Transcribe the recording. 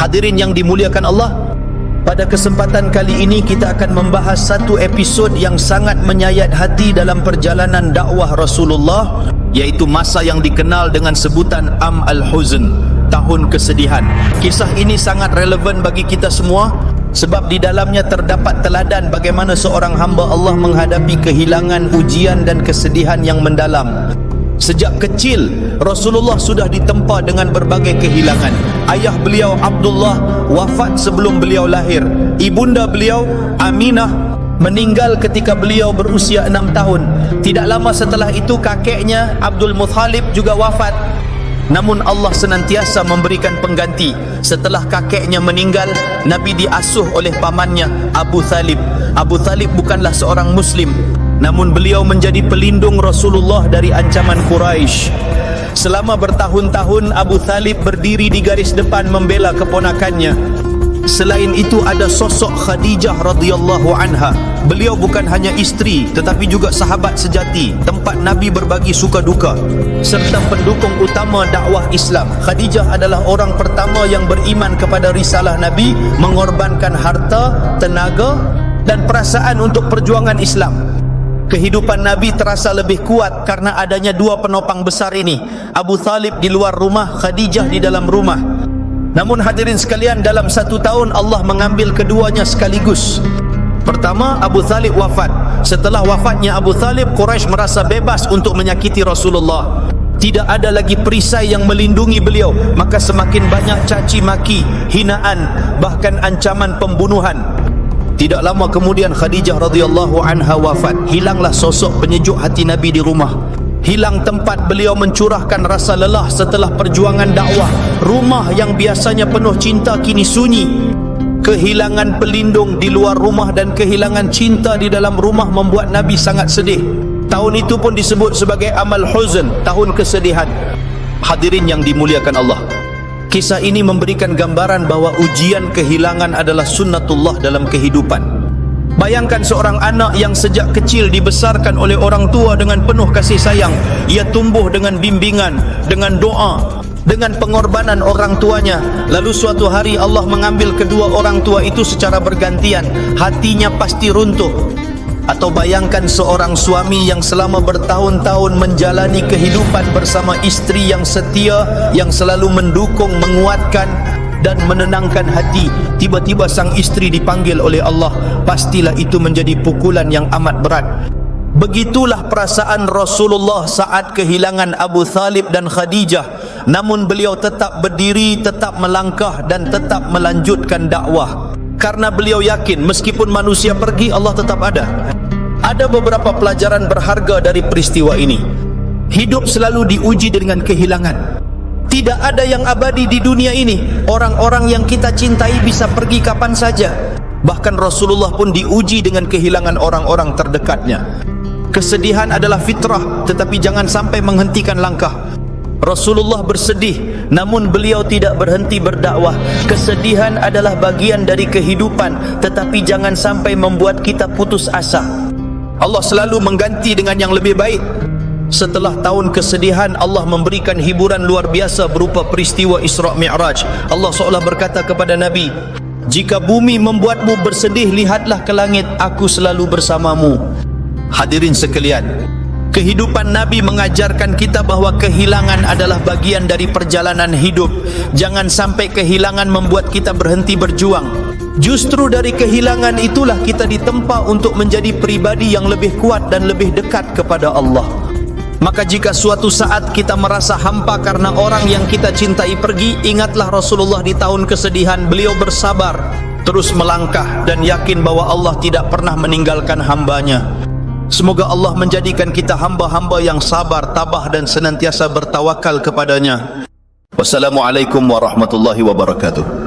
Hadirin yang dimuliakan Allah, pada kesempatan kali ini kita akan membahas satu episod yang sangat menyayat hati dalam perjalanan dakwah Rasulullah, yaitu masa yang dikenal dengan sebutan Am al-Huzn, tahun kesedihan. Kisah ini sangat relevan bagi kita semua sebab di dalamnya terdapat teladan bagaimana seorang hamba Allah menghadapi kehilangan, ujian dan kesedihan yang mendalam. Sejak kecil Rasulullah sudah ditempa dengan berbagai kehilangan. Ayah beliau Abdullah wafat sebelum beliau lahir. Ibunda beliau Aminah meninggal ketika beliau berusia 6 tahun. Tidak lama setelah itu kakeknya Abdul Muthalib juga wafat. Namun Allah senantiasa memberikan pengganti. Setelah kakeknya meninggal, Nabi diasuh oleh pamannya Abu Thalib. Abu Thalib bukanlah seorang Muslim, namun beliau menjadi pelindung Rasulullah dari ancaman Quraisy. Selama bertahun-tahun Abu Thalib berdiri di garis depan membela keponakannya. Selain itu ada sosok Khadijah radhiyallahu anha. Beliau bukan hanya isteri tetapi juga sahabat sejati, tempat Nabi berbagi suka duka, serta pendukung utama dakwah Islam. Khadijah adalah orang pertama yang beriman kepada risalah Nabi, mengorbankan harta, tenaga dan perasaan untuk perjuangan Islam. Kehidupan Nabi terasa lebih kuat karena adanya dua penopang besar ini, Abu Thalib di luar rumah, Khadijah di dalam rumah. Namun hadirin sekalian, dalam satu tahun Allah mengambil keduanya sekaligus. Pertama, Abu Thalib wafat. Setelah wafatnya Abu Thalib, Quraisy merasa bebas untuk menyakiti Rasulullah. Tidak ada lagi perisai yang melindungi beliau, maka semakin banyak caci maki, hinaan, bahkan ancaman pembunuhan. Tidak lama kemudian Khadijah radhiyallahu anha wafat. Hilanglah sosok penyejuk hati Nabi di rumah. Hilang tempat beliau mencurahkan rasa lelah setelah perjuangan dakwah. Rumah yang biasanya penuh cinta kini sunyi. Kehilangan pelindung di luar rumah dan kehilangan cinta di dalam rumah membuat Nabi sangat sedih. Tahun itu pun disebut sebagai Amal Huzn, tahun kesedihan. Hadirin yang dimuliakan Allah, kisah ini memberikan gambaran bahwa ujian kehilangan adalah sunnatullah dalam kehidupan. Bayangkan seorang anak yang sejak kecil dibesarkan oleh orang tua dengan penuh kasih sayang. Ia tumbuh dengan bimbingan, dengan doa, dengan pengorbanan orang tuanya. Lalu suatu hari Allah mengambil kedua orang tua itu secara bergantian. Hatinya pasti runtuh. Atau bayangkan seorang suami yang selama bertahun-tahun menjalani kehidupan bersama istri yang setia, yang selalu mendukung, menguatkan dan menenangkan hati. Tiba-tiba sang istri dipanggil oleh Allah. Pastilah itu menjadi pukulan yang amat berat. Begitulah perasaan Rasulullah saat kehilangan Abu Thalib dan Khadijah. Namun beliau tetap berdiri, tetap melangkah dan tetap melanjutkan dakwah. Karena beliau yakin meskipun manusia pergi, Allah tetap ada. Ada beberapa pelajaran berharga dari peristiwa ini. Hidup selalu diuji dengan kehilangan. Tidak ada yang abadi di dunia ini. Orang-orang yang kita cintai bisa pergi kapan saja. Bahkan Rasulullah pun diuji dengan kehilangan orang-orang terdekatnya. Kesedihan adalah fitrah, tetapi jangan sampai menghentikan langkah. Rasulullah bersedih, namun beliau tidak berhenti berdakwah. Kesedihan adalah bagian dari kehidupan, tetapi jangan sampai membuat kita putus asa. Allah selalu mengganti dengan yang lebih baik. Setelah tahun kesedihan, Allah memberikan hiburan luar biasa berupa peristiwa Isra Mi'raj. Allah seolah berkata kepada Nabi, jika bumi membuatmu bersedih, lihatlah ke langit, aku selalu bersamamu. Hadirin sekalian, kehidupan Nabi mengajarkan kita bahwa kehilangan adalah bagian dari perjalanan hidup. Jangan sampai kehilangan membuat kita berhenti berjuang. Justru dari kehilangan itulah kita ditempa untuk menjadi pribadi yang lebih kuat dan lebih dekat kepada Allah. Maka jika suatu saat kita merasa hampa karena orang yang kita cintai pergi, ingatlah Rasulullah di tahun kesedihan. Beliau bersabar, terus melangkah dan yakin bahwa Allah tidak pernah meninggalkan hambanya. Semoga Allah menjadikan kita hamba-hamba yang sabar, tabah dan senantiasa bertawakal kepadanya. Wassalamualaikum warahmatullahi wabarakatuh.